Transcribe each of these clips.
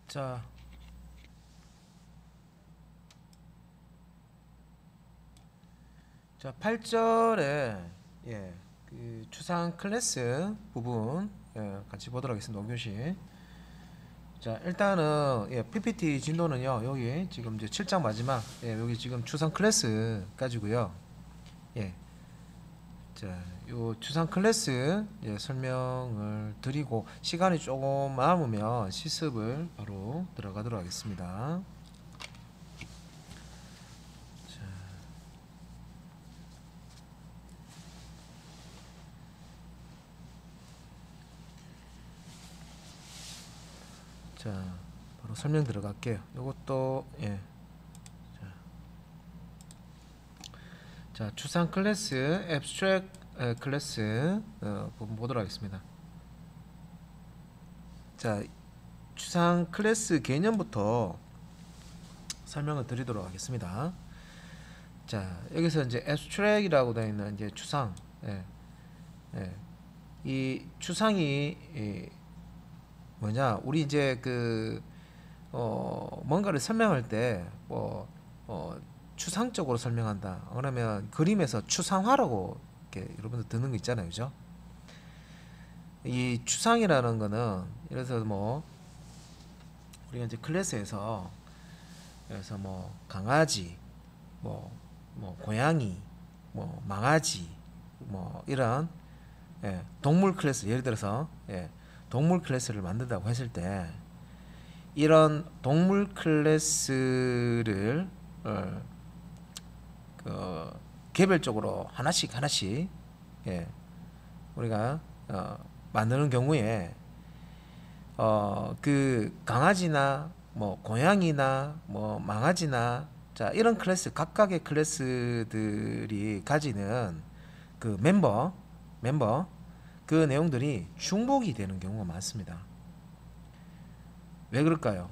자, 8절에 그 추상 클래스 부분 같이 보도록 하겠습니다. 5교시. 자, 일단은 PPT 진도는요. 여기 지금 이제 7장 마지막 여기 지금 추상 클래스 가지고요. 자, 요 추상 클래스 설명을 드리고 시간이 조금 남으면 실습을 바로 들어가도록 하겠습니다. 자, 바로 설명 들어갈게요. 요것도 자, 추상 클래스, 앱스트랙 클래스 부분 보도록 하겠습니다. 자, 추상 클래스 개념부터 설명을 드리도록 하겠습니다. 자, 여기서 이제 앱스트랙이라고 되어 있는 이제 추상, 이 추상이 뭐냐? 우리 이제 그 뭔가를 설명할 때 추상적으로 설명한다. 그러면 그림에서 추상화라고 이렇게 여러분들 듣는 거 있잖아요, 그죠? 이 추상이라는 거는 예를 들어서 뭐 우리가 이제 클래스에서 그래서 뭐 강아지, 뭐 고양이, 뭐 망아지, 뭐 이런 동물 클래스 예를 들어서 동물 클래스를 만든다고 했을 때 이런 동물 클래스를 개별적으로 하나씩 우리가 만드는 경우에 그 강아지나 뭐 고양이나 뭐 망아지나 자 이런 클래스 각각의 클래스들이 가지는 그 멤버 그 내용들이 중복이 되는 경우가 많습니다. 왜 그럴까요?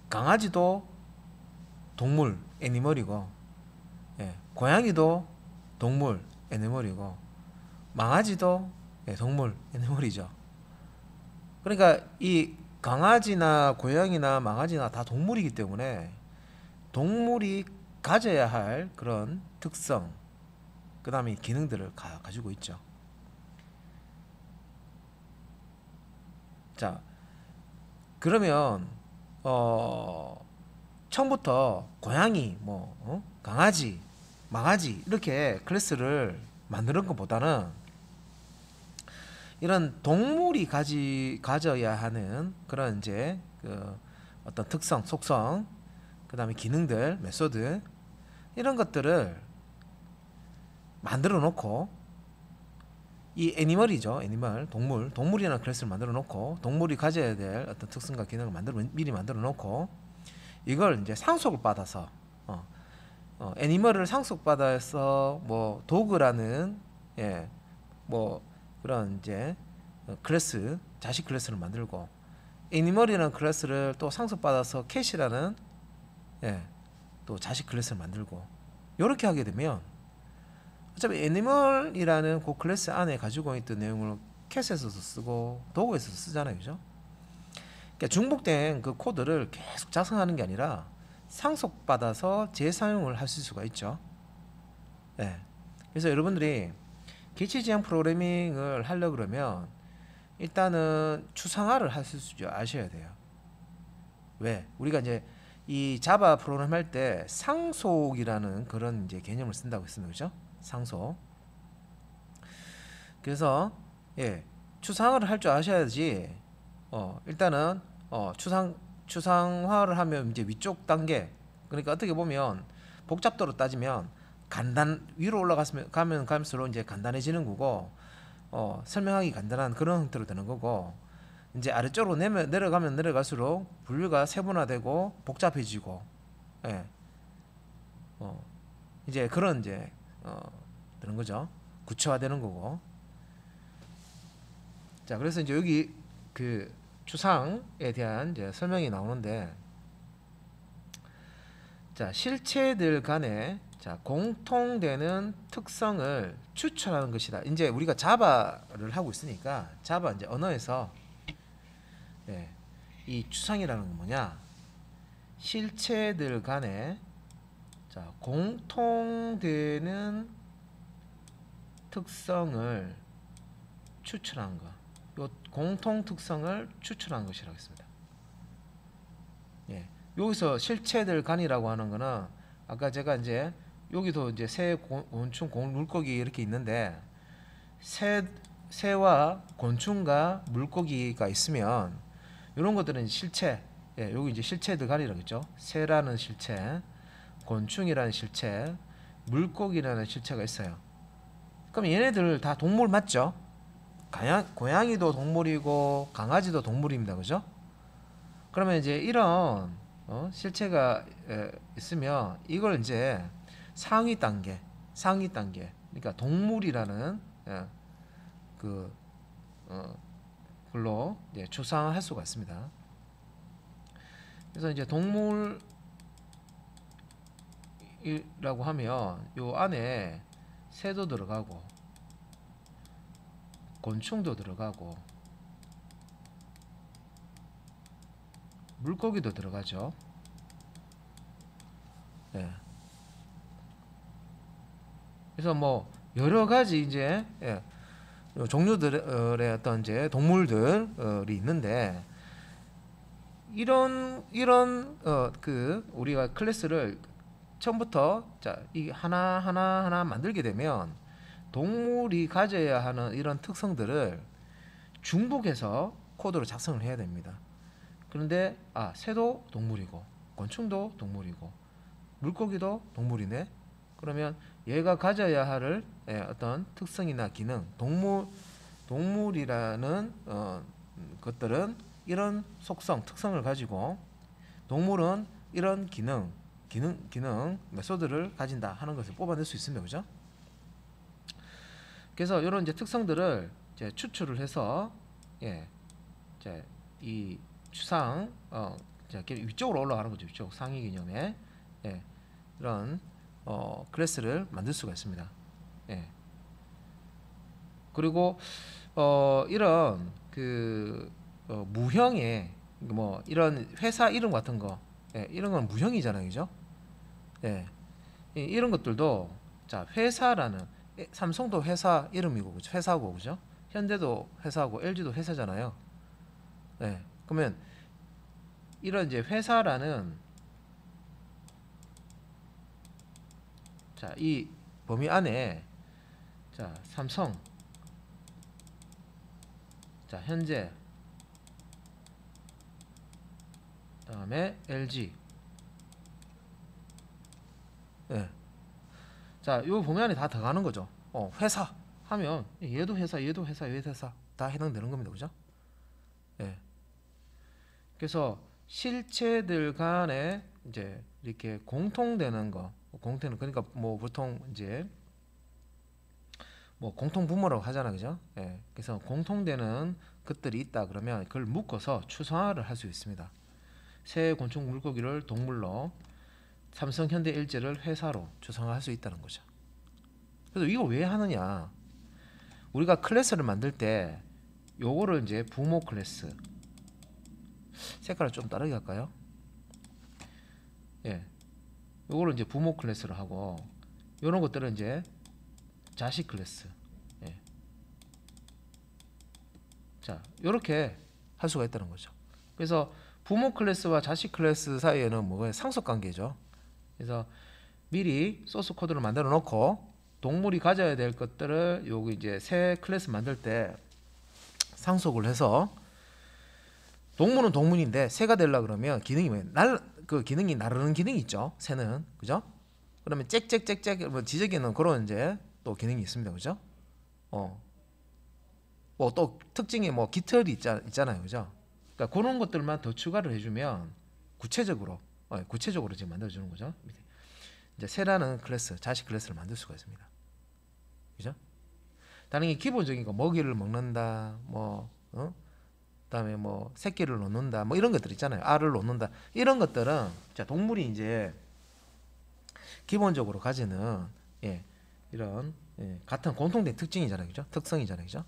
강아지도 동물 애니멀이고 고양이도 동물 애니멀이고 망아지도 동물 애니멀이죠. 그러니까 이 강아지나 고양이나 망아지나 다 동물이기 때문에 동물이 가져야 할 그런 특성 그 다음에 기능들을 가지고 있죠. 자, 그러면 처음부터 고양이, 강아지, 망아지 이렇게 클래스를 만드는 것보다는 이런 동물이 가져야 하는 그런 이제 그 어떤 특성, 속성, 그 다음에 기능들, 메소드 이런 것들을 만들어 놓고 이 애니멀이죠. 애니멀, 동물이라는 클래스를 만들어 놓고 동물이 가져야 될 어떤 특성과 기능을 미리 만들어 놓고 이걸 이제 상속을 받아서 애니멀을 상속받아서 뭐 도그라는 뭐 그런 이제 클래스 자식 클래스를 만들고 애니멀이라는 클래스를 또 상속받아서 캣이라는 또 자식 클래스를 만들고 이렇게 하게 되면 어차피 애니멀이라는 그 클래스 안에 가지고 있던 내용을 캣에서도 쓰고 도그에서도 쓰잖아요, 그죠? 그러니까 중복된 그 코드를 계속 작성하는 게 아니라 상속받아서 재사용을 하실 수가 있죠. 그래서 여러분들이 기체지향 프로그래밍을 하려고 그러면 일단은 추상화를 하실 줄 아셔야 돼요. 왜? 우리가 이제 이 자바 프로그램 할 때 상속이라는 그런 이제 개념을 쓴다고 했습니다, 그죠? 상속. 그래서 추상화를 할 줄 아셔야지. 일단은 추상화를 하면 이제 위쪽 단계. 그러니까 어떻게 보면 복잡도로 따지면 위로 올라가면 갈수록 이제 간단해지는 거고 설명하기 간단한 그런 형태로 되는 거고 이제 아래쪽으로 내려가면 내려갈수록 분류가 세분화되고 복잡해지고 이제 그런 이제 되는 거죠. 구체화되는 거고. 자, 그래서 이제 여기 그 추상에 대한 이제 설명이 나오는데, 자, 실체들 간에 자, 공통되는 특성을 추출하는 것이다. 이제 우리가 자바를 하고 있으니까 자바 이제 언어에서 예, 이 추상이라는 건 뭐냐? 실체들 간에 자, 공통되는 특성을 추출한 거. 요 공통 특성을 추출한 것이라고 했습니다. 예. 여기서 실체들 간이라고 하는 거는 아까 제가 이제 여기도 이제 새, 곤충, 물고기 이렇게 있는데 새와 곤충과 물고기가 있으면 이런 것들은 실체, 예, 여기 이제 실체들 간이라고 했죠. 새라는 실체, 곤충이라는 실체, 물고기라는 실체가 있어요. 그럼 얘네들 다 동물 맞죠? 고양이도 동물이고 강아지도 동물입니다. 그죠? 그러면 이제 이런 실체가 있으면 이걸 이제 상위 단계, 그러니까 동물이라는 그 걸로 이제 추상할 수가 있습니다. 그래서 이제 동물이라고 하면 요 안에 새도 들어가고 곤충도 들어가고 물고기도 들어가죠. 예. 그래서 뭐 여러 가지 이제 종류들의 어떤 이제 동물들이 있는데 이런 그 우리가 클래스를 처음부터 자, 이 하나 만들게 되면 동물이 가져야 하는 이런 특성들을 중복해서 코드로 작성을 해야 됩니다. 그런데 새도 동물이고 곤충도 동물이고 물고기도 동물이네. 그러면 얘가 가져야 할 어떤 특성이나 기능, 동물이라는 것들은 이런 속성, 특성을 가지고 동물은 이런 기능, 메소드를 가진다 하는 것을 뽑아낼 수 있습니다. 그죠? 그래서 이런 이제 특성들을 이제 추출을 해서 이제 이 추상 위쪽으로 올라가는 거죠. 위쪽 상위 개념에 이런 클래스를 만들 수가 있습니다. 그리고 이런 그 무형의 뭐 이런 회사 이름 같은 거 이런 건 무형이잖아요. 그죠? 이런 것들도 자, 회사라는 삼성도 회사 이름이고 그죠? 회사고 그죠? 현대도 회사고 LG도 회사잖아요. 그러면 이런 이제 회사라는 자, 이 범위 안에 자, 삼성 자, 현재 그다음에 LG 자, 요 범위 안에 다 들어가는 거죠. 회사 하면 얘도 회사, 얘도 회사, 얘도 회사 다 해당되는 겁니다. 그죠? 그래서 실체들 간에 이제 이렇게 공통되는 거, 그러니까 뭐 보통 이제 뭐 공통 분모라고 하잖아, 그죠? 그래서 공통되는 것들이 있다 그러면 그걸 묶어서 추상화를 할 수 있습니다. 새, 곤충, 물고기를 동물로, 삼성, 현대, LG를 회사로 추상화할 수 있다는 거죠. 그래서 이거 왜 하느냐? 우리가 클래스를 만들 때 요거를 이제 부모 클래스 색깔을 좀 다르게 할까요? 요거를 이제 부모 클래스로 하고 요런 것들은 이제 자식 클래스. 자, 요렇게 할 수가 있다는 거죠. 그래서 부모 클래스와 자식 클래스 사이에는 뭐가 상속 관계죠. 그래서 미리 소스 코드를 만들어 놓고 동물이 가져야 될 것들을 여기 이제 새 클래스 만들 때 상속을 해서 동물은 동물인데 새가 되려고 그러면 기능이 그 기능이 나르는 기능이 있죠. 새는 그죠? 그러면 짹짹짹짹 뭐 지저귀는 그런 이제 또 기능이 있습니다. 그죠? 뭐 또 특징이 뭐 깃털이 있잖아요. 그죠? 그러니까 그런 것들만 더 추가를 해주면 구체적으로 지금 만들어주는 거죠. 이제 새라는 클래스, 자식 클래스를 만들 수가 있습니다. 그죠? 다른 게 기본적인 거 먹이를 먹는다, 뭐 그다음에 뭐 새끼를 놓는다, 뭐 이런 것들 있잖아요. 알을 놓는다, 이런 것들은 자, 동물이 이제 기본적으로 가지는 이런 같은 공통된 특징이잖아요. 그죠? 특성이잖아요. 그죠?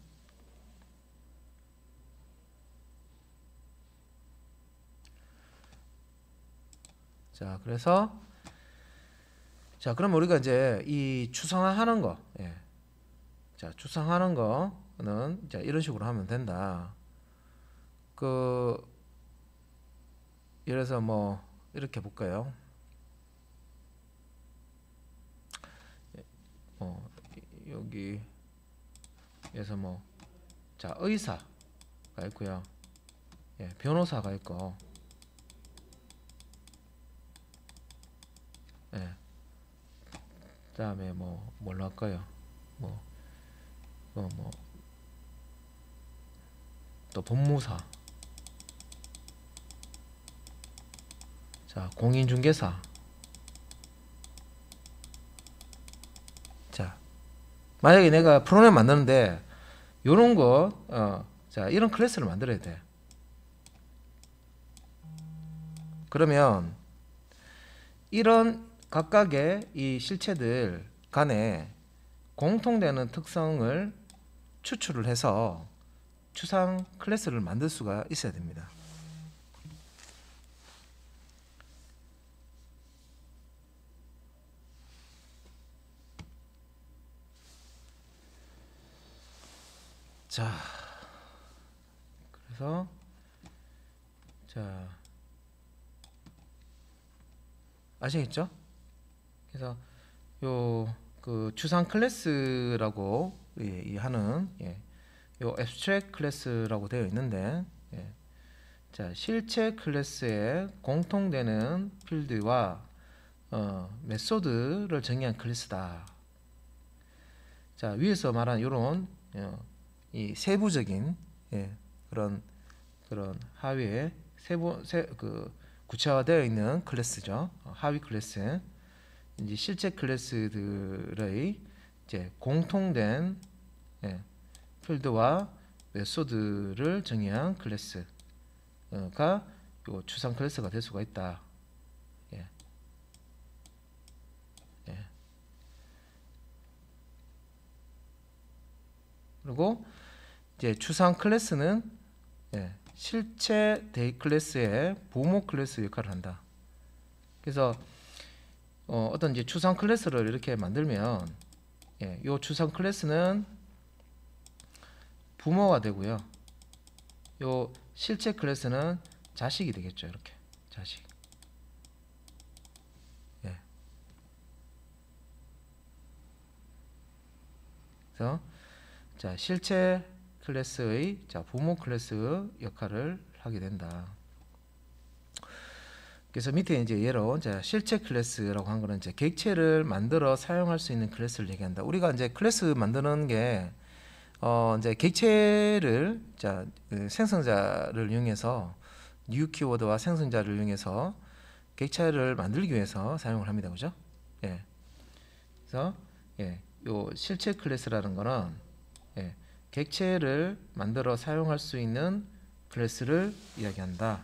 자, 그래서 자, 그럼 우리가 이제 이 추상화하는 거, 예. 자, 추상하는 거는 자, 이런 식으로 하면 된다. 그 예를 들어서 뭐 이렇게 볼까요? 여기에서 뭐 자, 의사가 있고요. 예, 변호사가 있고, 예, 그다음에 뭐 뭘로 할까요? 뭐 또 법무사, 자, 공인중개사. 자, 만약에 내가 프로그램 만드는데 요런 거, 자, 이런 클래스를 만들어야 돼. 그러면 이런 각각의 이 실체들 간에 공통되는 특성을 추출을 해서 추상 클래스를 만들 수가 있어야 됩니다. 자, 그래서 자, 아시겠죠? 그래서 요 그 추상 클래스라고 하는, 예, 요 abstract 클래스라고 되어 있는데, 예, 자, 실체 클래스에 공통되는 필드와 메소드를 정의한 클래스다. 자, 위에서 말한 요런 이 세부적인, 예, 그런 하위에 그 구체화되어 있는 클래스죠. 하위 클래스. 이제 실제 클래스들의 이제 공통된, 예, 필드와 메소드를 정의한 클래스가 요 추상 클래스가 될 수가 있다. 예. 예. 그리고 이제 추상 클래스는, 예, 실체 데이 클래스의 부모 클래스 역할을 한다. 그래서 어떤 이제 추상 클래스를 이렇게 만들면, 예, 요 추상 클래스는 부모가 되고요. 요 실체 클래스는 자식이 되겠죠. 이렇게 자식. 예. 그래서 자, 실체 클래스의 자, 부모 클래스 역할을 하게 된다. 그래서 밑에 이제 예로 자, 실체 클래스라고 한 거는 이제 객체를 만들어 사용할 수 있는 클래스를 얘기한다. 우리가 이제 클래스 만드는 게 이제 객체를 자, 그 생성자를 이용해서 new 키워드와 생성자를 이용해서 객체를 만들기 위해서 사용을 합니다. 그죠? 예. 그래서 예, 요 실체 클래스라는 거는, 예, 객체를 만들어 사용할 수 있는 클래스를 이야기한다.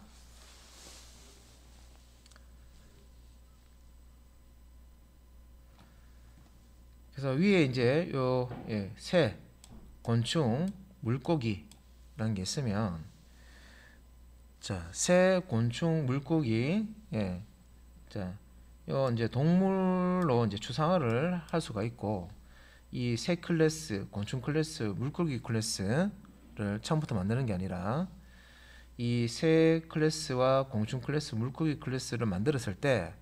그래서 위에 이제 요, 예, 새, 곤충, 물고기라는 게 있으면, 자, 새, 곤충, 물고기, 예, 자, 요 이제 동물로 이제 추상화를 할 수가 있고, 이 새 클래스, 곤충 클래스, 물고기 클래스를 처음부터 만드는 게 아니라 이 새 클래스와 곤충 클래스, 물고기 클래스를 만들었을 때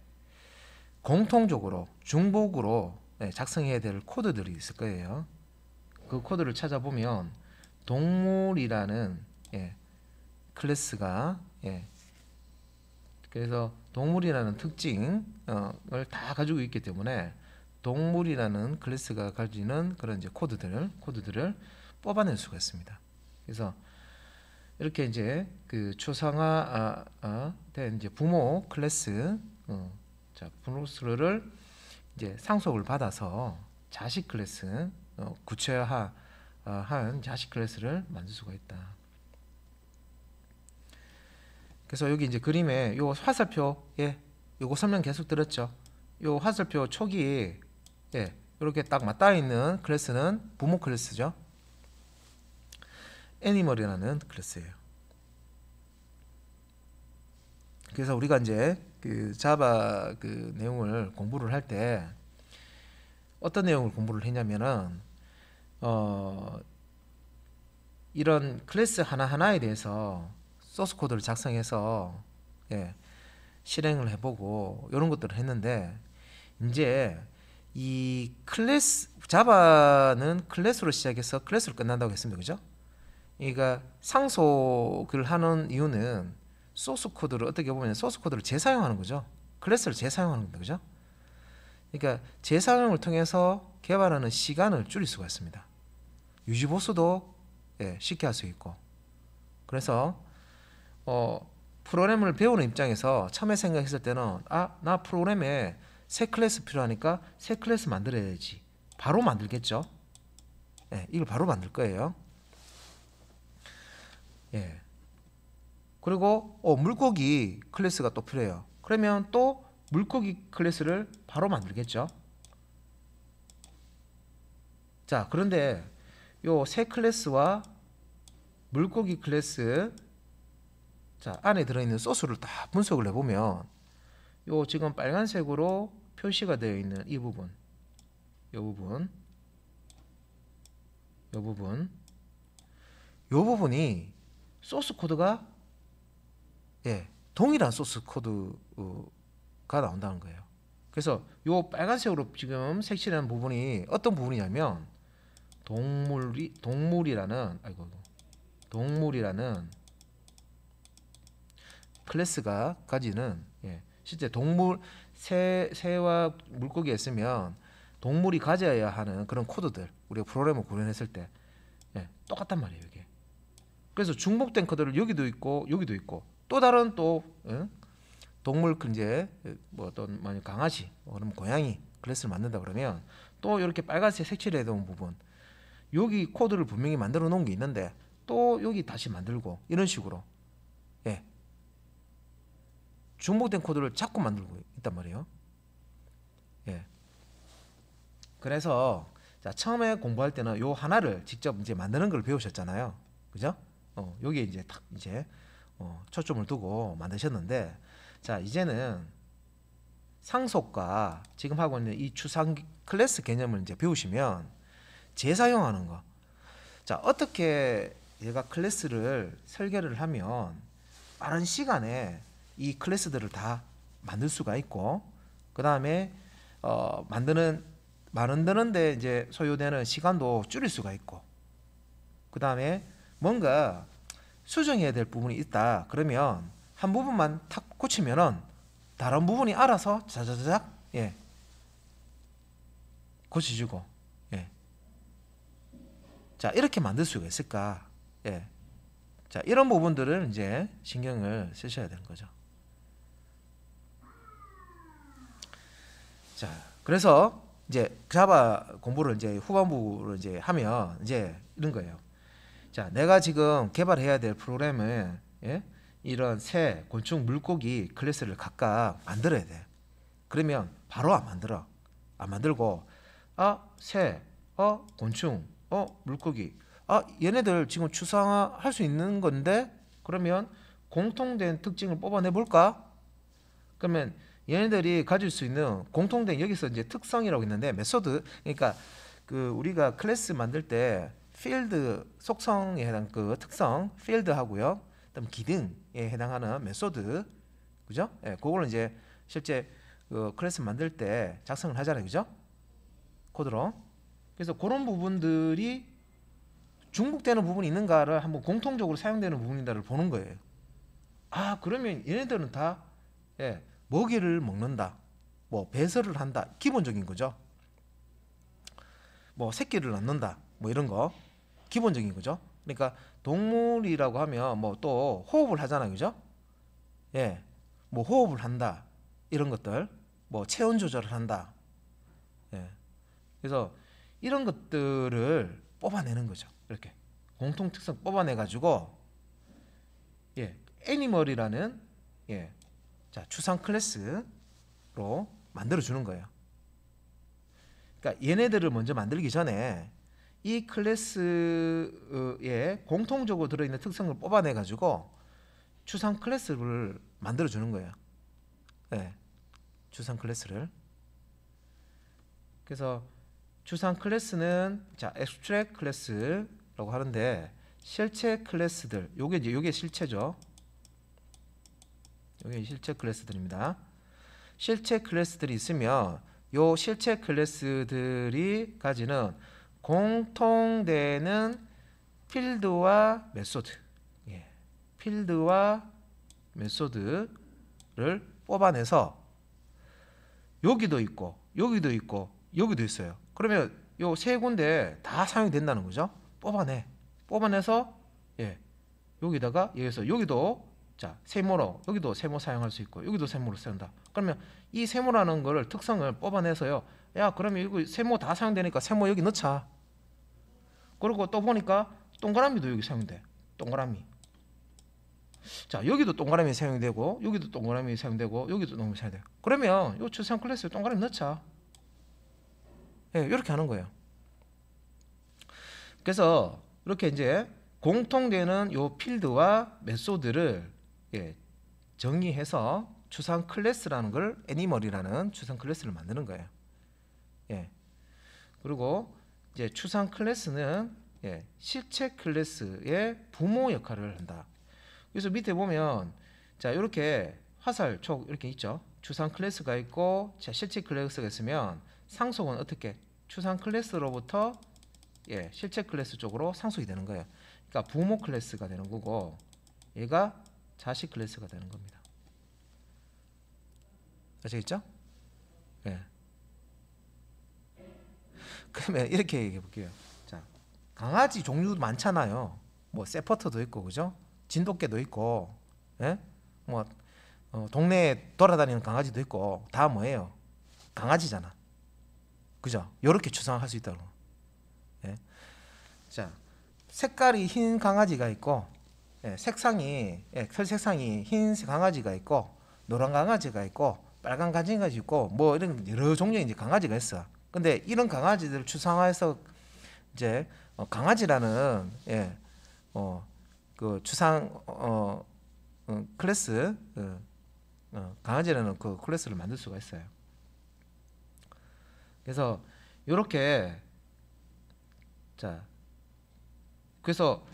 공통적으로 중복으로, 예, 작성해야 될 코드들이 있을 거예요. 그 코드를 찾아보면 동물이라는, 예, 클래스가, 예, 그래서 동물이라는 특징을 다 가지고 있기 때문에 동물이라는 클래스가 가지는 그런 이제 코드들을 뽑아낼 수가 있습니다. 그래서 이렇게 이제 그 추상화된 이제 부모 클래스, 자, 부모 클래스를 이제 상속을 받아서 자식 클래스, 구체화한 자식 클래스를 만들 수가 있다. 그래서 여기 이제 그림에 요 화살표에 요거 설명 계속 들었죠. 요 화살표 촉이, 예, 이렇게 딱 맞닿아 있는 클래스는 부모 클래스죠. 애니멀이라는 클래스예요. 그래서 우리가 이제 그 자바 그 내용을 공부를 할 때 어떤 내용을 공부를 했냐면은 이런 클래스 하나하나에 대해서 소스 코드를 작성해서 예, 실행을 해보고 이런 것들을 했는데, 이제 이 클래스 자바는 클래스로 시작해서 클래스로 끝난다고 했습니다. 그죠? 그러니까 상속을 하는 이유는 소스 코드를 어떻게 보면 소스 코드를 재사용하는 거죠. 클래스를 재사용하는 겁니다. 그죠? 그러니까 재사용을 통해서 개발하는 시간을 줄일 수가 있습니다. 유지 보수도 쉽게 할 수 있고. 그래서 프로그램을 배우는 입장에서 처음에 생각했을 때는 나 프로그램에 새 클래스 필요하니까 새 클래스 만들어야지. 바로 만들겠죠. 이걸 바로 만들 거예요. 그리고 물고기 클래스가 또 필요해요. 그러면 또 물고기 클래스를 바로 만들겠죠. 자, 그런데 요 새 클래스와 물고기 클래스 안에 들어있는 소스를 다 분석을 해보면 요 지금 빨간색으로 표시가 되어 있는 이 부분, 요 부분이 소스 코드가 동일한 소스 코드가 나온다는 거예요. 그래서 요 빨간색으로 지금 색칠한 부분이 어떤 부분이냐면 동물이라는 클래스가 가지는 실제 새와 물고기가 있으면 동물이 가져야 하는 그런 코드들, 우리가 프로그램을 구현했을 때 똑같단 말이에요. 이게. 그래서 중복된 코드를 여기도 있고 여기도 있고, 또 다른 동물 이제 뭐 어떤 만약 강아지, 그러면 고양이 클래스를 만든다 그러면 또 이렇게 빨간색 색칠해야 되는 부분, 여기 코드를 분명히 만들어 놓은 게 있는데 또 여기 다시 만들고, 이런 식으로 중복된 코드를 자꾸 만들고 있단 말이에요. 그래서 처음에 공부할 때는 요 하나를 직접 이제 만드는 걸 배우셨잖아요. 그죠? 여기에 이제 딱 초점을 두고 만드셨는데, 자, 이제는 상속과 지금 하고 있는 이 추상 클래스 개념을 이제 배우시면 재사용하는 거. 자, 어떻게 얘가 클래스를 설계를 하면 빠른 시간에 이 클래스들을 다 만들 수가 있고, 그 다음에 만드는데 이제 소요되는 시간도 줄일 수가 있고, 그 다음에 뭔가 수정해야 될 부분이 있다 그러면 한 부분만 탁 고치면은 다른 부분이 알아서 자자자작 고쳐지고, 자, 이렇게 만들 수가 있을까? 자, 이런 부분들을 이제 신경을 쓰셔야 되는 거죠. 자, 그래서 이제 자바 공부를 이제 후반부로 이제 하면 이제 이런 거예요. 자, 내가 지금 개발해야 될 프로그램은 이런 새, 곤충, 물고기 클래스를 각각 만들어야 돼. 그러면 바로 안 만들고 새, 곤충, 물고기, 얘네들 지금 추상화할 수 있는 건데, 그러면 공통된 특징을 뽑아내 볼까? 그러면 얘네들이 가질 수 있는 공통된, 여기서 이제 특성이라고 있는데, 메소드, 그러니까 그 우리가 클래스 만들 때 필드 속성에 해당 그 특성 필드 하고요, 그다음 기능에 해당하는 메소드, 그죠? 그걸 이제 실제 그 클래스 만들 때 작성을 하잖아요, 그죠? 코드로. 그래서 그런 부분들이 중복되는 부분이 있는가를 한번 공통적으로 사용되는 부분인가를 보는 거예요. 그러면 얘네들은 다 먹이를 먹는다, 뭐 배설을 한다, 기본적인 거죠. 뭐 새끼를 낳는다, 뭐 이런 거 기본적인 거죠. 그러니까 동물이라고 하면 뭐 또 호흡을 하잖아요, 그죠? 뭐 호흡을 한다, 이런 것들, 뭐 체온 조절을 한다. 그래서 이런 것들을 뽑아내는 거죠. 이렇게 공통 특성 뽑아내 가지고 애니멀이라는 자, 추상 클래스로 만들어 주는 거예요. 그러니까 얘네들을 먼저 만들기 전에 이 클래스에 공통적으로 들어있는 특성을 뽑아내 가지고 추상 클래스를 만들어 주는 거예요. 예, 추상 클래스를. 그래서 추상 클래스는 자 abstract 클래스라고 하는데 실체 클래스들 요게 실체죠. 요게 실체 클래스들입니다. 실체 클래스들이 있으면 요 실체 클래스들이 가지는 공통되는 필드와 메소드, 예, 필드와 메소드를 뽑아내서 여기도 있고 여기도 있고 여기도 있어요. 그러면 요 세 군데 다 사용이 된다는 거죠. 뽑아내서 예, 여기다가 여기서 여기도 자 세모로 여기도 세모 사용할 수 있고 여기도 세모로 쓴다. 그러면 이 세모라는 거를 특성을 뽑아내서요. 야 그러면 이거 세모 다 사용되니까 세모 여기 넣자. 그리고 또 보니까 동그라미도 여기 사용돼. 동그라미. 자 여기도 동그라미 사용되고 여기도 동그라미 사용되고 여기도 동그라미 사용돼요. 그러면 이 추상 클래스에 동그라미 넣자. 예, 이렇게 하는 거예요. 그래서 이렇게 이제 공통되는 요 필드와 메소드를 예, 정의해서 추상 클래스라는 걸 애니멀이라는 추상 클래스를 만드는 거예요. 예. 그리고 이제 추상 클래스는 예, 실체 클래스의 부모 역할을 한다. 그래서 밑에 보면 자 이렇게 화살 촉 이렇게 있죠. 추상 클래스가 있고 자 실체 클래스가 있으면 상속은 어떻게 추상 클래스로부터 예, 실체 클래스 쪽으로 상속이 되는 거예요. 그러니까 부모 클래스가 되는 거고 얘가 자식 클래스가 되는 겁니다. 아시겠죠? 예. 그러면 이렇게 얘기해 볼게요. 자, 강아지 종류도 많잖아요. 뭐 세퍼트도 있고 그죠? 진돗개도 있고, 예? 뭐 동네에 돌아다니는 강아지도 있고 다 뭐예요? 강아지잖아. 그죠? 요렇게 추상할 수 있다고. 예? 자, 색깔이 흰 강아지가 있고, 예, 색상이 털 색상이 흰 강아지가 있고, 노란 강아지가 있고, 빨간 강아지가 있고, 뭐 이런 여러 종류의 이제 강아지가 있어. 근데 이런 강아지들을 추상화해서 이제 강아지라는 예, 그 추상 클래스 강아지라는 그 클래스를 만들 수가 있어요. 그래서 이렇게 자 그래서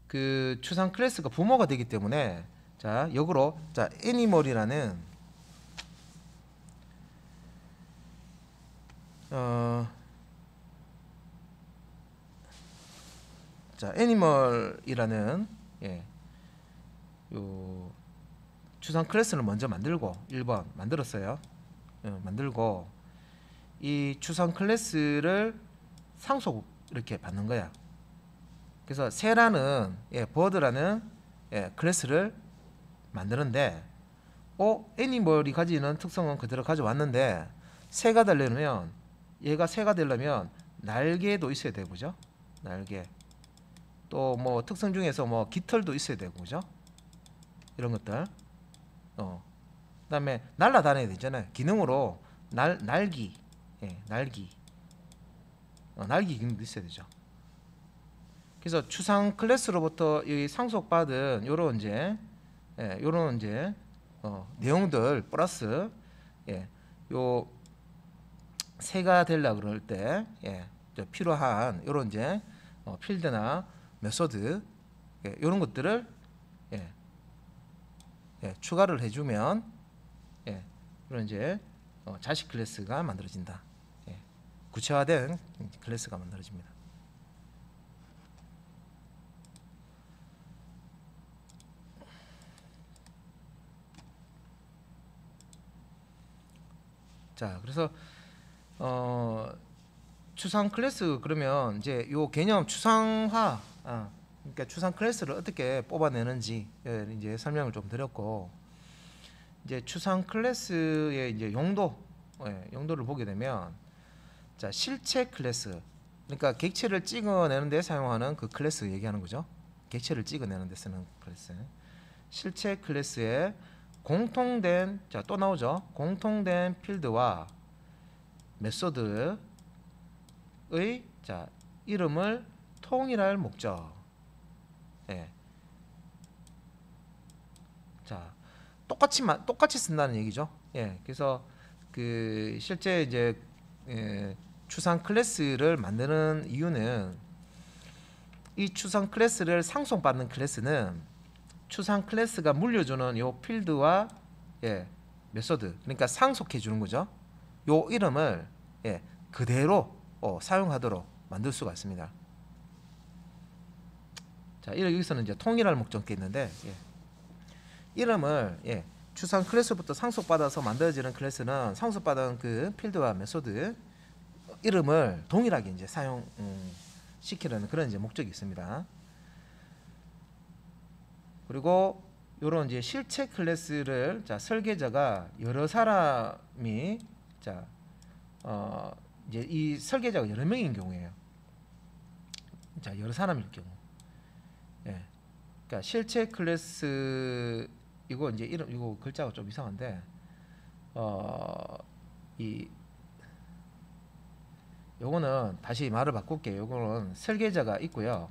그 추상 클래스가 부모가 되기 때문에 자 역으로 자 애니멀이라는 자 애니멀이라는 예, 요 추상 클래스를 먼저 만들고 1번 만들었어요. 만들고 이 추상 클래스를 상속 이렇게 받는 거야. 그래서 새라는 예, 버드라는 예, 클래스를 만드는데 애니멀이 가지는 특성은 그대로 가져왔는데 새가 되려면 얘가 새가 되려면 날개도 있어야 되고 그죠? 날개. 또 뭐 특성 중에서 뭐 깃털도 있어야 되고 그죠? 이런 것들. 그다음에 날아다녀야 되잖아요. 기능으로 날기. 예, 날기. 날기 기능도 있어야 되죠. 그래서 추상 클래스로부터 이 상속받은 요런 이제 예, 요런 이제 내용들 플러스 예, 요 새가 되려 그럴 때 예, 필요한 요런 이제 필드나 메소드 예, 요런 것들을 예, 예, 추가를 해주면 예, 이런 이제 자식 클래스가 만들어진다. 예, 구체화된 클래스가 만들어집니다. 자, 그래서 추상 클래스 그러면 이제 요 개념 추상화, 그러니까 추상 클래스를 어떻게 뽑아내는지 이제 설명을 좀 드렸고, 이제 추상 클래스의 이제 용도를 보게 되면, 자 실체 클래스, 그러니까 객체를 찍어내는데 사용하는 그 클래스 얘기하는 거죠. 객체를 찍어내는데 쓰는 클래스. 실체 클래스에 공통된 자 또 나오죠. 공통된 필드와 메소드의 자 이름을 통일할 목적. 예. 자 똑같이 쓴다는 얘기죠. 예, 그래서 그 실제 이제 추상 클래스를 만드는 이유는 이 추상 클래스를 상속받는 클래스는 추상 클래스가 물려주는 요 필드와 메소드, 그러니까 상속해 주는 거죠. 요 이름을 그대로 사용하도록 만들 수가 있습니다. 자, 여기서는 이제 통일할 목적이 있는데 이름을 추상 클래스부터 상속받아서 만들어지는 클래스는 상속받은 그 필드와 메소드 이름을 동일하게 이제 사용 시키려는 그런 이제 목적이 있습니다. 그리고 요런 이제 실체 클래스를 설계자가 여러 사람이 이제 이 설계자가 여러 명인 경우에요. 여러 사람일 경우. 그러니까 실체 클래스 이거 이제 이름 이거 글자가 좀 이상한데 요거는 다시 말을 바꿀게요. 요거는 설계자가 있고요.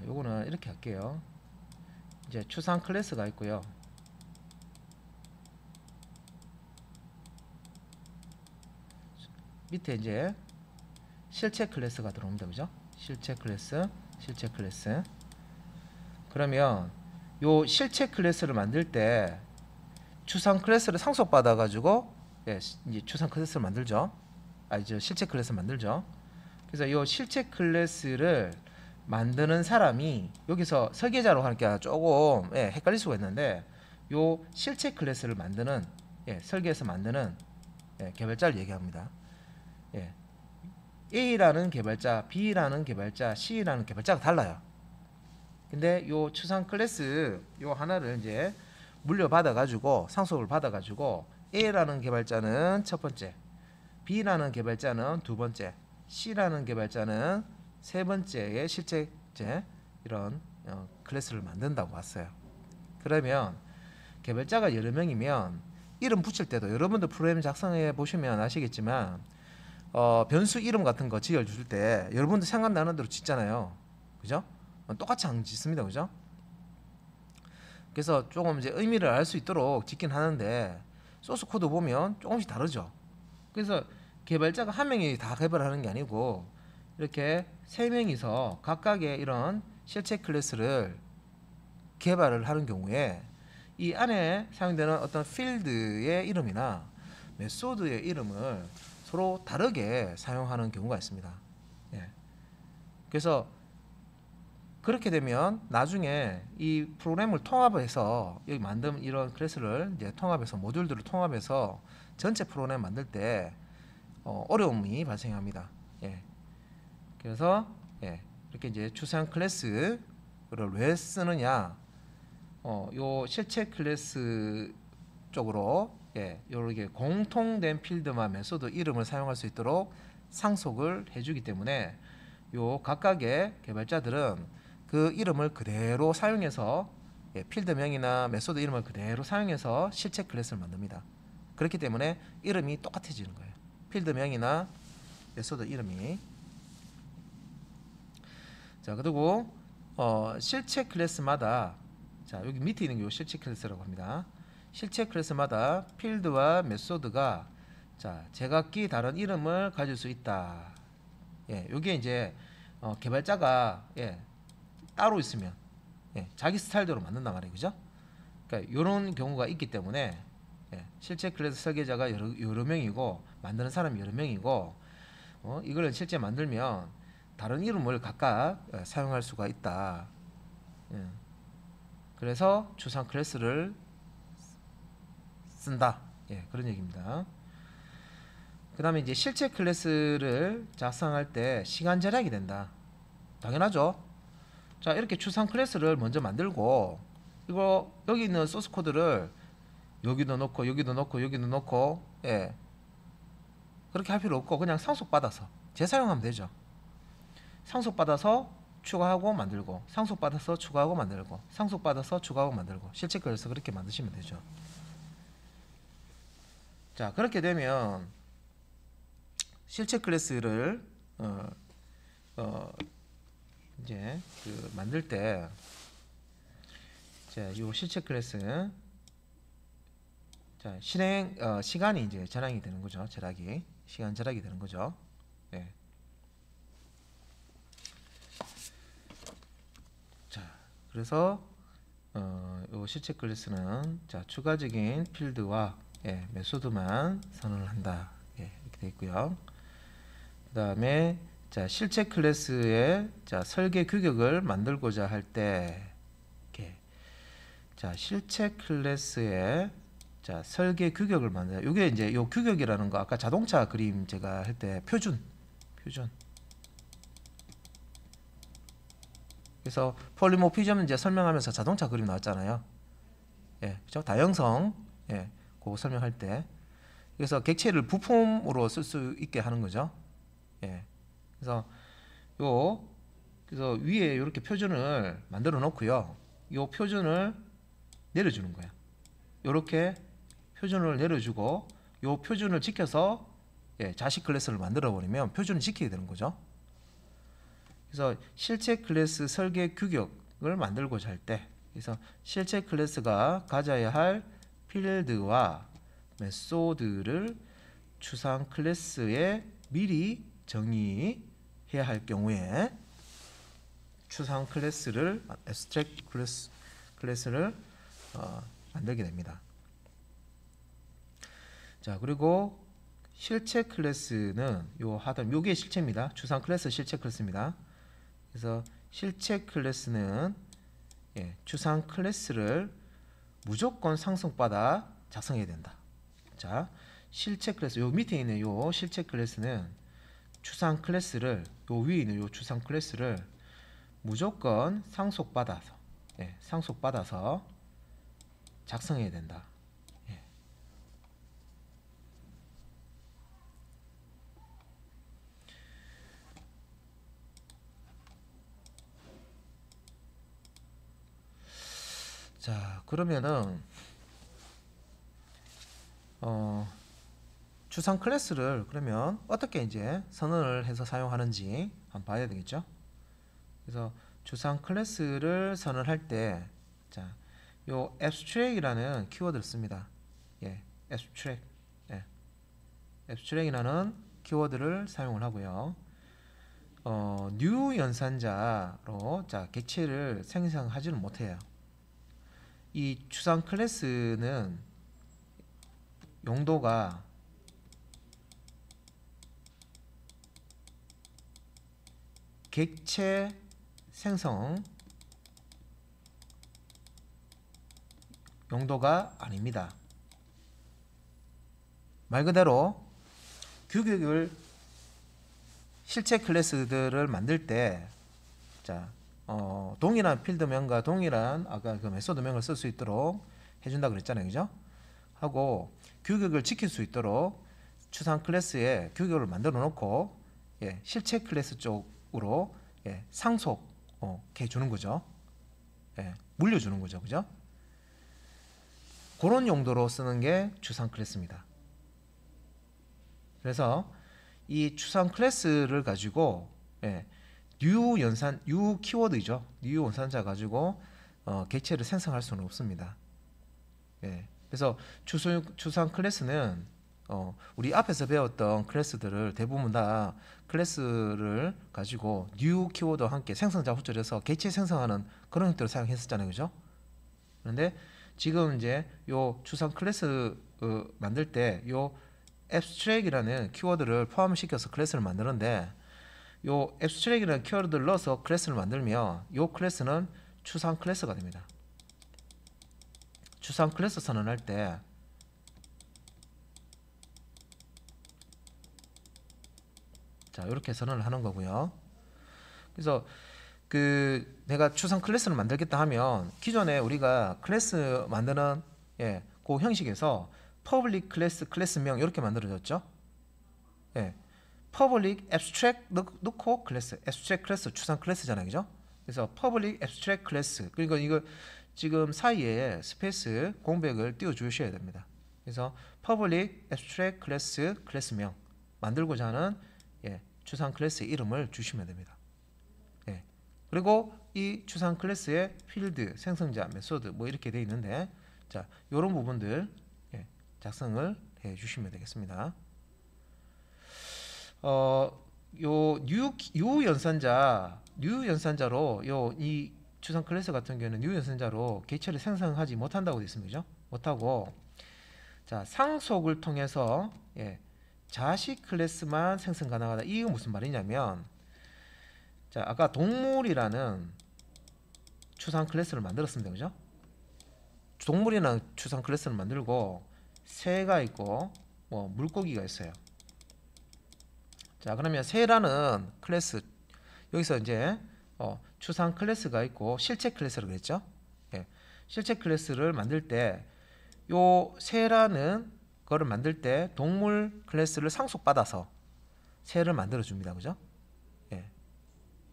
요거는 이렇게 할게요. 이제 추상 클래스가 있고요. 밑에 이제 실체 클래스가 들어옵니다. 그죠? 실체 클래스. 그러면 요 실체 클래스를 만들 때 추상 클래스를 상속받아 가지고 이제 추상 클래스를 만들죠. 이제 실체 클래스 만들죠. 그래서 요 실체 클래스를 만드는 사람이 여기서 설계자로 하니까 조금 헷갈릴 수가 있는데 요 실체 클래스를 만드는 설계해서 만드는 개발자를 얘기합니다. A라는 개발자, B라는 개발자, C라는 개발자가 달라요. 근데 요 추상 클래스 요 하나를 이제 물려받아 가지고 상속을 받아 가지고 A라는 개발자는 첫 번째, B라는 개발자는 두 번째, C라는 개발자는 세 번째의 실체제 이런 클래스를 만든다고 봤어요. 그러면 개발자가 여러 명이면 이름 붙일 때도 여러분도 프로그램 작성해 보시면 아시겠지만 변수 이름 같은 거 지어줄 때 여러분도 생각나는 대로 짓잖아요. 그죠? 똑같이 안 짓습니다. 그죠? 그래서 조금 이제 의미를 알 수 있도록 짓긴 하는데 소스 코드 보면 조금씩 다르죠. 그래서 개발자가 한 명이 다 개발하는 게 아니고 이렇게 세 명이서 각각의 이런 실체 클래스를 개발을 하는 경우에 이 안에 사용되는 어떤 필드의 이름이나 메소드의 이름을 서로 다르게 사용하는 경우가 있습니다. 그래서 그렇게 되면 나중에 이 프로그램을 통합해서 여기 만든 이런 클래스를 이제 통합해서 모듈들을 통합해서 전체 프로그램 만들 때 어려움이 발생합니다. 그래서 이렇게 이제 추상 클래스를 왜 쓰느냐? 요 실체 클래스 쪽으로 이렇게 공통된 필드만 메소드 이름을 사용할 수 있도록 상속을 해주기 때문에 요 각각의 개발자들은 그 이름을 그대로 사용해서 필드명이나 메소드 이름을 그대로 사용해서 실체 클래스를 만듭니다. 그렇기 때문에 이름이 똑같아지는 거예요. 필드명이나 메소드 이름이. 자, 그리고 실체 클래스마다 여기 밑에 있는 게 실체 클래스라고 합니다. 실체 클래스마다 필드와 메소드가 제각기 다른 이름을 가질 수 있다. 요게 이제 개발자가 따로 있으면 자기 스타일대로 만든단 말이에요. 그죠? 그러니까 이런 경우가 있기 때문에 실체 클래스 설계자가 여러 명이고 만드는 사람이 여러 명이고 이걸 실제 만들면 다른 이름을 각각 사용할 수가 있다. 그래서 추상 클래스를 쓴다. 그런 얘기입니다. 그 다음에 이제 실체 클래스를 작성할 때 시간 절약이 된다. 당연하죠. 자, 이렇게 추상 클래스를 먼저 만들고 이거 여기 있는 소스 코드를 여기도 넣고 여기도 넣고 여기도 넣고 그렇게 할 필요 없고 그냥 상속받아서 재사용하면 되죠. 상속받아서 추가하고 만들고 상속받아서 추가하고 만들고 상속받아서 추가하고 만들고 실체 클래스 그렇게 만드시면 되죠. 자, 그렇게 되면 실체 클래스를 이제 그 만들 때, 자, 요 실체 클래스, 자, 실행 시간이 이제 절약이 되는 거죠. 시간 절약이 되는 거죠. 예. 자, 그래서 요 실체 클래스는 자, 추가적인 필드와 예, 메소드만 선언을 한다. 예, 이렇게 되어 있고요. 그다음에 자, 실체 클래스의 자, 설계 규격을 만들고자 할 때, 이렇게 자, 실체 클래스의 자, 설계 규격을 만들어. 이게 이제 요 규격이라는 거 아까 자동차 그림 제가 할 때 표준. 그래서 폴리모피즘은 이제 설명하면서 자동차 그림 나왔잖아요. 예, 그죠? 다형성, 예, 그거 설명할 때. 그래서 객체를 부품으로 쓸 수 있게 하는 거죠. 예, 그래서 그래서 위에 이렇게 표준을 만들어 놓고요. 요 표준을 내려주는 거야. 이렇게 표준을 내려주고 요 표준을 지켜서 예, 자식 클래스를 만들어 버리면 표준을 지키게 되는 거죠. 그래서 실체 클래스 설계 규격을 만들고자 할 때, 그래서 실체 클래스가 가져야 할 필드와 메소드를 추상 클래스에 미리 정의해야 할 경우에 추상 클래스를 abstract 클래스를 만들게 됩니다. 자, 그리고 실체 클래스는 요게 실체입니다. 추상 클래스 실체 클래스입니다. 그래서 실체 클래스는 예, 추상 클래스를 무조건 상속받아 작성해야 된다. 자, 실체 클래스 요 밑에 있는 요 실체 클래스는 추상 클래스를 요 위에 있는 요 추상 클래스를 무조건 상속받아서 예, 상속받아서 작성해야 된다. 예. 자, 그러면은 추상 클래스를 그러면 어떻게 이제 선언을 해서 사용하는지 한번 봐야 되겠죠. 그래서 추상 클래스를 선언할 때, 자, 요 abstract이라는 키워드를 씁니다. 예, abstract, 예, abstract이라는 키워드를 사용을 하고요. new 연산자로 자 객체를 생성하지는 못해요. 이 추상 클래스는 용도가 객체 생성 용도가 아닙니다. 말 그대로 규격을 실체 클래스들을 만들 때, 자, 동일한 필드명과 동일한 아까 그 메소드명을 쓸 수 있도록 해준다 그랬잖아요, 그죠? 하고 규격을 지킬 수 있도록 추상 클래스에 규격을 만들어 놓고 예, 실체 클래스 쪽으로 예, 상속 해 주는 거죠. 예, 물려주는 거죠, 그죠? 그런 용도로 쓰는 게 추상 클래스입니다. 그래서 이 추상 클래스를 가지고 예, new 키워드이죠. new 연산자 가지고 객체를 생성할 수는 없습니다. 예, 그래서 추상 클래스는 우리 앞에서 배웠던 클래스들을 대부분 다 클래스를 가지고 new 키워드와 함께 생성자 호출해서 객체 생성하는 그런 형태로 사용했었잖아요, 그죠? 그런데 지금 이제 요 추상 클래스 만들 때 요 abstract이라는 키워드를 포함시켜서 클래스를 만드는데 요 abstract이라는 키워드를 넣어서 클래스를 만들면 요 클래스는 추상 클래스가 됩니다. 추상 클래스 선언할 때 자, 이렇게 선언을 하는 거고요. 그래서 내가 추상 클래스를 만들겠다 하면 기존에 우리가 클래스 만드는 예, 그 형식에서 public 클래스, 클래스명 이렇게 만들어졌죠. 예, public abstract 넣고 클래스, abstract 클래스 추상 클래스잖아요, 그죠? 그래서 public abstract 클래스 그러니까 이거 지금 사이에 스페이스 공백을 띄워 주셔야 됩니다. 그래서 public abstract 클래스 클래스명 만들고자 하는 예, 추상 클래스의 이름을 주시면 됩니다. 그리고 이 추상 클래스의 필드, 생성자, 메소드 뭐 이렇게 돼 있는데 자, 요런 부분들 작성을 해 주시면 되겠습니다. 요 new 연산자로 이 추상 클래스 같은 경우는 new 연산자로 객체를 생성하지 못한다고 되어 있습니다. 그죠? 못하고 자, 상속을 통해서 자식 클래스만 생성 가능하다. 이거 무슨 말이냐면 자, 아까 동물이라는 추상 클래스를 만들었습니다. 그죠? 동물이라는 추상 클래스를 만들고 새가 있고 뭐 물고기가 있어요. 자, 그러면 새라는 클래스 여기서 이제 추상 클래스가 있고 실체 클래스라고 그랬죠? 실체 클래스를 만들 때 요 새라는 거를 만들 때 동물 클래스를 상속받아서 새를 만들어 줍니다. 그죠?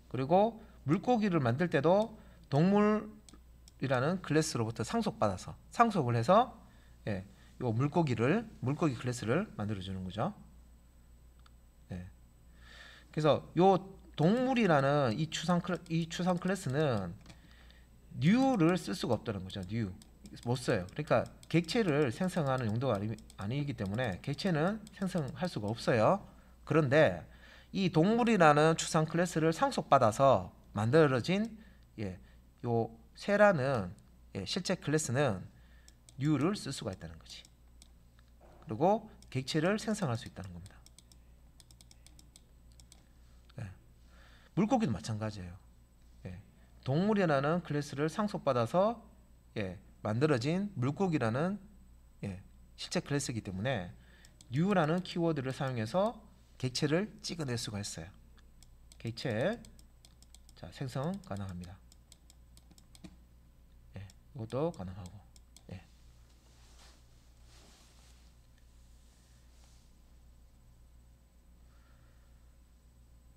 그리고 물고기를 만들 때도 동물이라는 클래스로부터 상속을 해서 요 물고기 클래스를 만들어 주는 거죠. 그래서 요 동물이라는 이 추상 클래스는 new를 쓸 수가 없다는 거죠. new 못 써요. 그러니까 객체를 생성하는 용도가 아니기 때문에 객체는 생성할 수가 없어요. 그런데 이 동물이라는 추상 클래스를 상속받아서 만들어진 요 새라는 실제 클래스는 new를 쓸 수가 있다는 거지. 그리고 객체를 생성할 수 있다는 겁니다. 물고기도 마찬가지예요. 동물이라는 클래스를 상속받아서 만들어진 물고기라는 실제 클래스이기 때문에 new라는 키워드를 사용해서 객체를 찍어낼 수가 있어요. 객체 생성 가능합니다. 이것도 가능하고.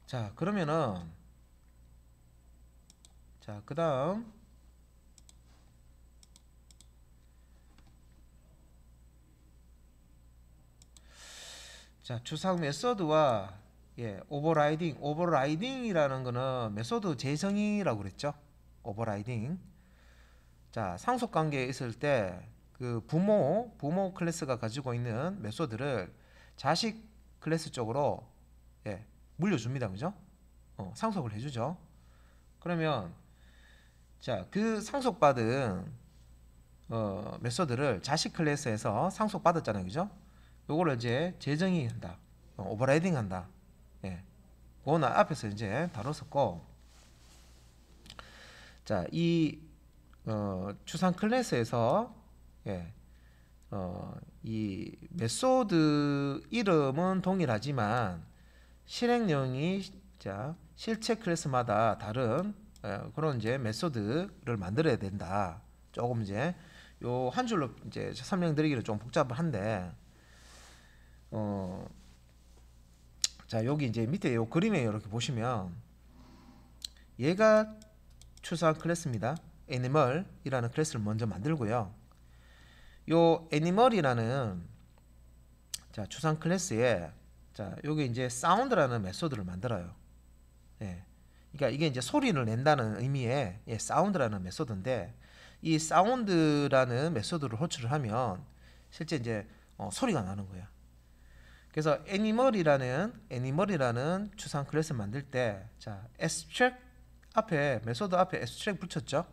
자, 그러면은 그 다음 추상 메소드와 오버라이딩이라는 거는 메소드 재정의라고 그랬죠. 오버라이딩. 자, 상속 관계에 있을 때 그 부모 클래스가 가지고 있는 메소드를 자식 클래스 쪽으로 물려줍니다. 그죠? 상속을 해주죠. 그러면 그 상속받은 메소드를 자식 클래스에서 상속받았잖아요. 그죠? 요거를 이제 재정의한다. 오버라이딩한다. 그거는 앞에서 이제 다뤘었고 이 추상 클래스에서 이 메소드 이름은 동일하지만 실행령이 실체 클래스마다 다른 그런 이제 메소드를 만들어야 된다. 조금 이제 요 한 줄로 이제 설명드리기는 좀 복잡한데 여기 이제 밑에 요 그림에 이렇게 보시면 얘가 추상 클래스입니다. 애니멀이라는 클래스를 먼저 만들고요. 요 애니멀이라는 추상 클래스에 여기 이제 사운드라는 메소드를 만들어요. 그러니까 이게 이제 소리를 낸다는 의미의 사운드라는 메소드인데 이 사운드라는 메소드를 호출을 하면 실제 이제 소리가 나는 거야. 그래서 애니멀이라는 추상 클래스 만들 때 abstract 앞에 메소드 앞에 abstract 붙였죠.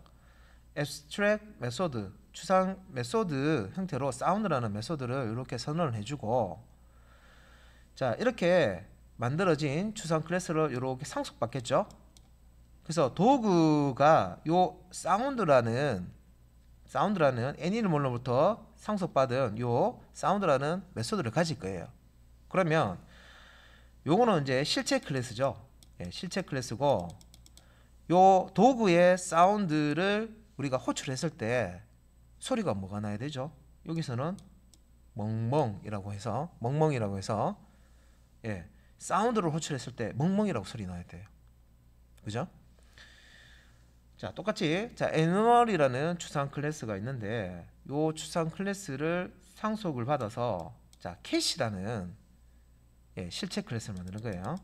abstract 메소드 추상 메소드 형태로 사운드라는 메소드를 이렇게 선언을 해주고 이렇게 만들어진 추상 클래스를 이렇게 상속받겠죠. 그래서 도구가 요 사운드라는 애니멀로부터 상속받은 요 사운드라는 메소드를 가질 거예요. 그러면 요거는 이제 실체 클래스죠. 실체 클래스고 요 도구의 사운드를 우리가 호출했을 때 소리가 뭐가 나야 되죠? 여기서는 멍멍이라고 해서 사운드를 호출했을 때 멍멍이라고 소리 나야 돼요. 그죠? 똑같이 애니멀이라는 추상 클래스가 있는데 요 추상 클래스를 상속을 받아서 캣이라는 실체 클래스를 만드는 거예요.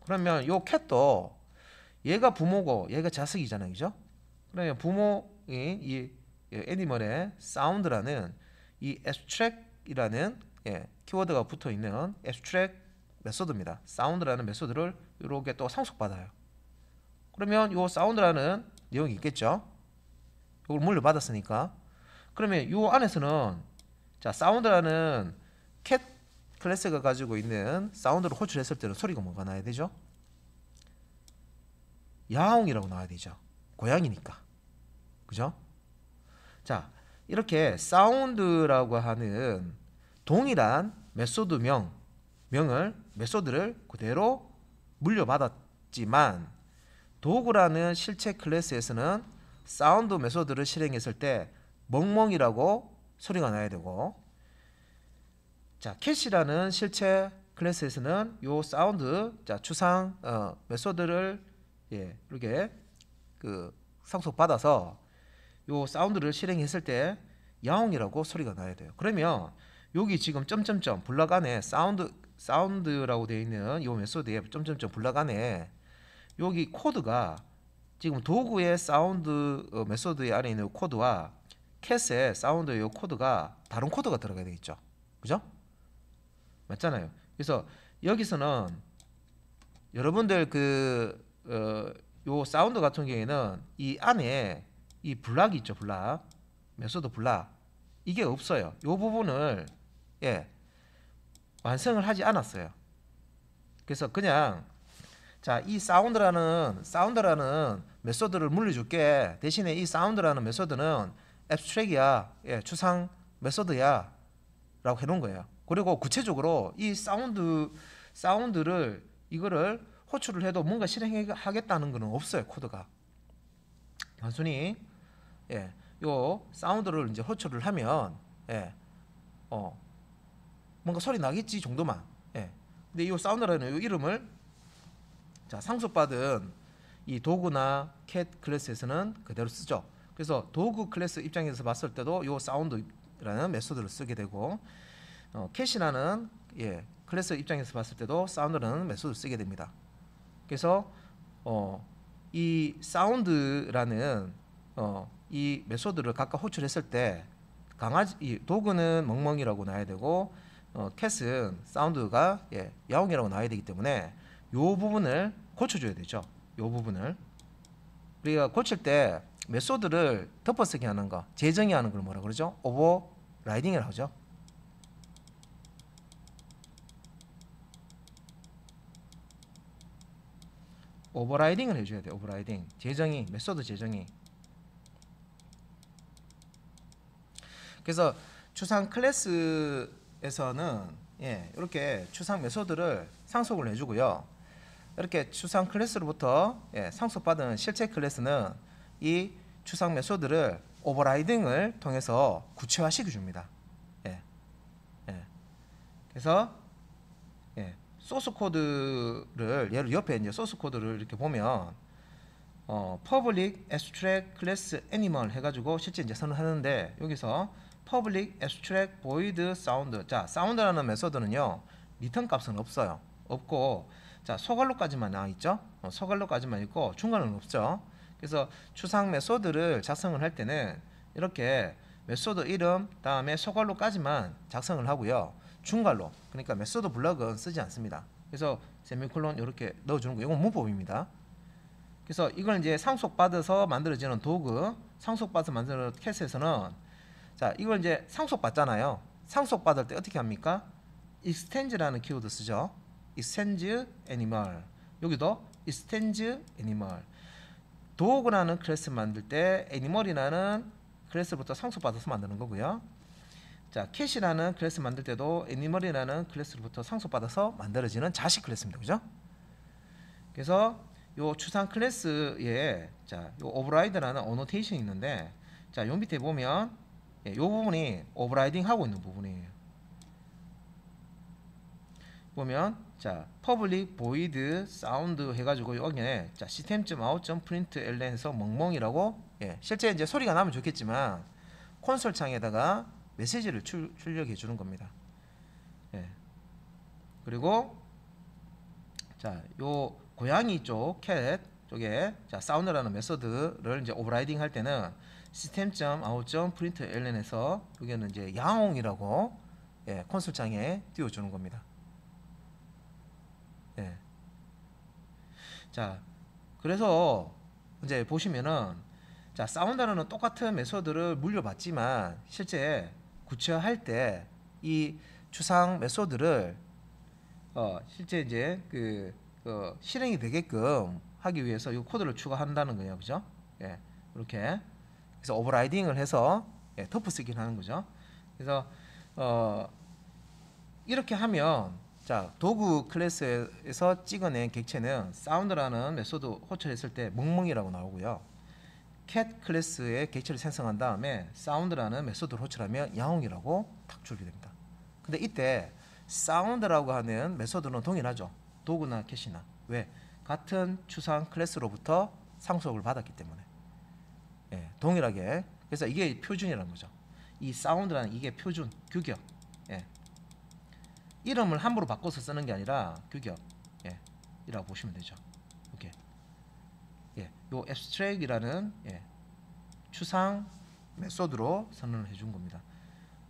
그러면 요 캣도 얘가 부모고 얘가 자식이잖아요, 그죠? 그러면 부모인 이 애니멀의 사운드라는 이 abstract이라는 키워드가 붙어 있는 abstract 메소드입니다. 사운드라는 메소드를 이렇게 또 상속받아요. 그러면 요 사운드라는 내용이 있겠죠? 이걸 물려받았으니까. 그러면 요 안에서는 자 사운드라는 캣 클래스가 가지고 있는 사운드를 호출했을 때는 소리가 뭐가 나야 되죠? 야옹이라고 나와야 되죠. 고양이니까. 그죠? 자, 이렇게 사운드라고 하는 동일한 메소드를 그대로 물려받았지만 도그라는 실체 클래스에서는 사운드 메소드를 실행했을 때 멍멍이라고 소리가 나야 되고, 자, 캣이라는 실체 클래스에서는 요 사운드 추상 메소드를 이렇게 그 상속받아서 요 사운드를 실행했을 때 야옹이라고 소리가 나야 돼요. 그러면 여기 지금 점점점 블락 안에 사운드라고 되어 있는 요 메소드에 점점점 블락 안에 여기 코드가 지금 도구의 사운드 메소드 안에 있는 코드와 캣의 사운드 요 코드가 다른 코드가 들어가야 되겠죠. 그죠? 맞잖아요. 그래서 여기서는 여러분들 요 사운드 같은 경우에는 이 안에 이 블락이 있죠. 블락 메소드 블락 이게 없어요. 요 부분을 완성을 하지 않았어요. 그래서 그냥 자, 이 사운드라는 메소드를 물려줄게. 대신에 이 사운드라는 메소드는 abstract이야, 추상 메소드야 라고 해놓은 거예요. 그리고 구체적으로 이 사운드를 이거를 호출을 해도 뭔가 실행하겠다는 거는 없어요. 코드가 단순히 요 사운드를 이제 호출을 하면 뭔가 소리 나겠지 정도만. 근데 이 사운드라는 요 이름을 자 상속받은 이 도구나 캣 클래스에서는 그대로 쓰죠. 그래서 도구 클래스 입장에서 봤을 때도 요 사운드라는 메소드를 쓰게 되고, 캣이라는 클래스 입장에서 봤을 때도 사운드라는 메소드를 쓰게 됩니다. 그래서 이 사운드라는 이 메소드를 각각 호출했을 때 이 도구는 멍멍이라고 나와야 되고 캣은 사운드가 야옹이라고 나와야 되기 때문에 요 부분을 고쳐줘야 되죠. 요 부분을 우리가 고칠 때 메소드를 덮어쓰기 하는 거, 재정의 하는 걸 뭐라 그러죠? 오버라이딩이라고 하죠. 오버라이딩을 해줘야 돼요. 오버라이딩 재정의, 메소드 재정의. 그래서 추상 클래스에서는 이렇게 추상 메소드를 상속을 해주고요. 이렇게 추상 클래스로부터 상속받은 실체 클래스는 이 추상 메소드를 오버라이딩을 통해서 구체화시켜 줍니다. 그래서 소스 코드를 예를 옆에 이제 소스 코드를 이렇게 보면 public abstract class animal 해가지고 실제 이제 선언하는데, 여기서 public abstract void sound, 자 사운드라는 메소드는요 리턴 값은 없고, 자 소괄로까지만 나와 있죠. 소괄로까지만 있고 중간은 없죠. 그래서 추상 메소드를 작성을 할 때는 이렇게 메소드 이름 다음에 소괄로까지만 작성을 하고요. 중괄로, 그러니까 메소드 블럭은 쓰지 않습니다. 그래서 세미콜론 이렇게 넣어주는 거, 이건 문법입니다. 그래서 이걸 이제 상속받아서 만들어지는 도구, 상속받아서 만드는 캣에서는 자 이걸 이제 상속받잖아요. 상속받을 때 어떻게 합니까? extend라는 키워드 쓰죠. extend animal, 여기도 extend animal. 도구라는 클래스 만들 때 animal이라는 클래스부터 상속받아서 만드는 거고요. 자 캣이라는 클래스 만들 때도 animal이라는 클래스로부터 상속받아서 만들어지는 자식 클래스입니다. 그죠? 그래서 요 추상 클래스에 자 요 오버라이드라는 어노테이션이 있는데, 자 요 밑에 보면 요 부분이 오버라이딩 하고 있는 부분이에요. 보면 자 public void sound 해가지고 여기에 자 system.out.println 해서 멍멍이라고 실제 이제 소리가 나면 좋겠지만 콘솔 창에다가 메시지를 출력해 주는 겁니다. 그리고 자 요 고양이 쪽 캣 쪽에 자 사운드라는 메소드를 이제 오버라이딩 할 때는 system.out.println에서 여기는 이제 야옹이라고 예, 콘솔장에 띄워주는 겁니다. 예. 자 그래서 이제 보시면은 자 사운드라는 똑같은 메소드를 물려받지만 실제 구체화할 때 이 추상 메소드를 실제 이제 실행이 되게끔 하기 위해서 이 코드를 추가한다는 거예요, 그죠? 예, 이렇게 그래서 오버라이딩을 해서 예, 덮어쓰기를 하는 거죠. 그래서 이렇게 하면 자 도구 클래스에서 찍어낸 객체는 사운드라는 메소드 호출했을 때 멍멍이라고 나오고요. cat 클래스의 객체를 생성한 다음에 사운드라는 메소드를 호출하면 야옹이라고 탁 줄게 됩니다. 근데 이때 사운드라고 하는 메소드는 동일하죠. 도구나 캣이나 왜? 같은 추상 클래스로부터 상속을 받았기 때문에 예, 동일하게 그래서 이게 표준이라는 거죠. 이 사운드라는 이게 표준 규격 예. 이름을 함부로 바꿔서 쓰는 게 아니라 규격 예, 이라고 보시면 되죠. 오케이. 예, 요 abstract이라는 예, 추상 메소드로 선언을 해준 겁니다.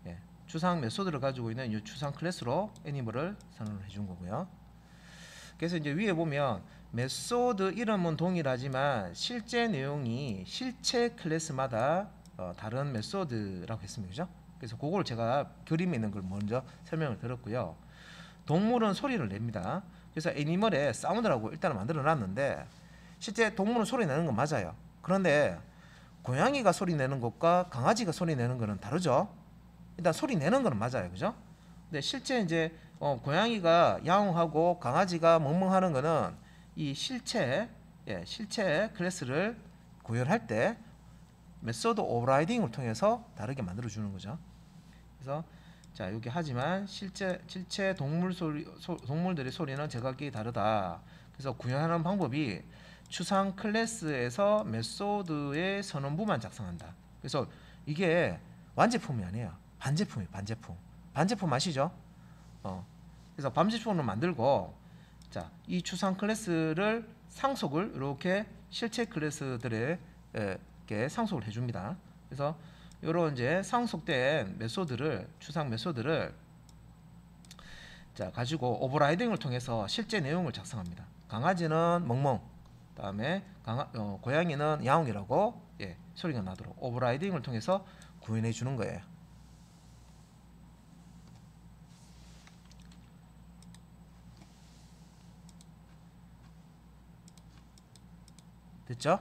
예, 추상 메소드를 가지고 있는 이 추상 클래스로 애니멀을 선언을 해준 거고요. 그래서 이제 위에 보면 메소드 이름은 동일하지만 실제 내용이 실체 클래스마다 다른 메소드라고 했습니다. 그죠? 그래서 그걸 제가 그림에 있는 걸 먼저 설명을 드렸고요. 동물은 소리를 냅니다. 그래서 애니멀에 사운드라고 일단은 만들어 놨는데 실제 동물은 소리 내는 건 맞아요. 그런데 고양이가 소리 내는 것과 강아지가 소리 내는 거는 다르죠. 일단 소리 내는 거는 맞아요. 그죠? 근데 실제 이제 고양이가 야옹하고 강아지가 멍멍하는 거는 이 실체 클래스를 구현할 때 메소드 오버라이딩을 통해서 다르게 만들어 주는 거죠. 그래서 자 여기 하지만 실제 동물들의 소리는 제각기 다르다. 그래서 구현하는 방법이 추상 클래스에서 메소드의 선언부만 작성한다. 그래서 이게 완제품이 아니에요. 반제품이에요. 반제품. 반제품 아시죠? 그래서 반제품으로 만들고 자, 이 추상 클래스를 상속을 이렇게 실체 클래스들에 이렇게 상속을 해줍니다. 그래서 이런 이제 상속된 메소드를 추상 메소드를 자 가지고 오버라이딩을 통해서 실제 내용을 작성합니다. 강아지는 멍멍, 다음에 고양이는 야옹이라고 예, 소리가 나도록 오버라이딩을 통해서 구현해 주는 거예요. 됐죠?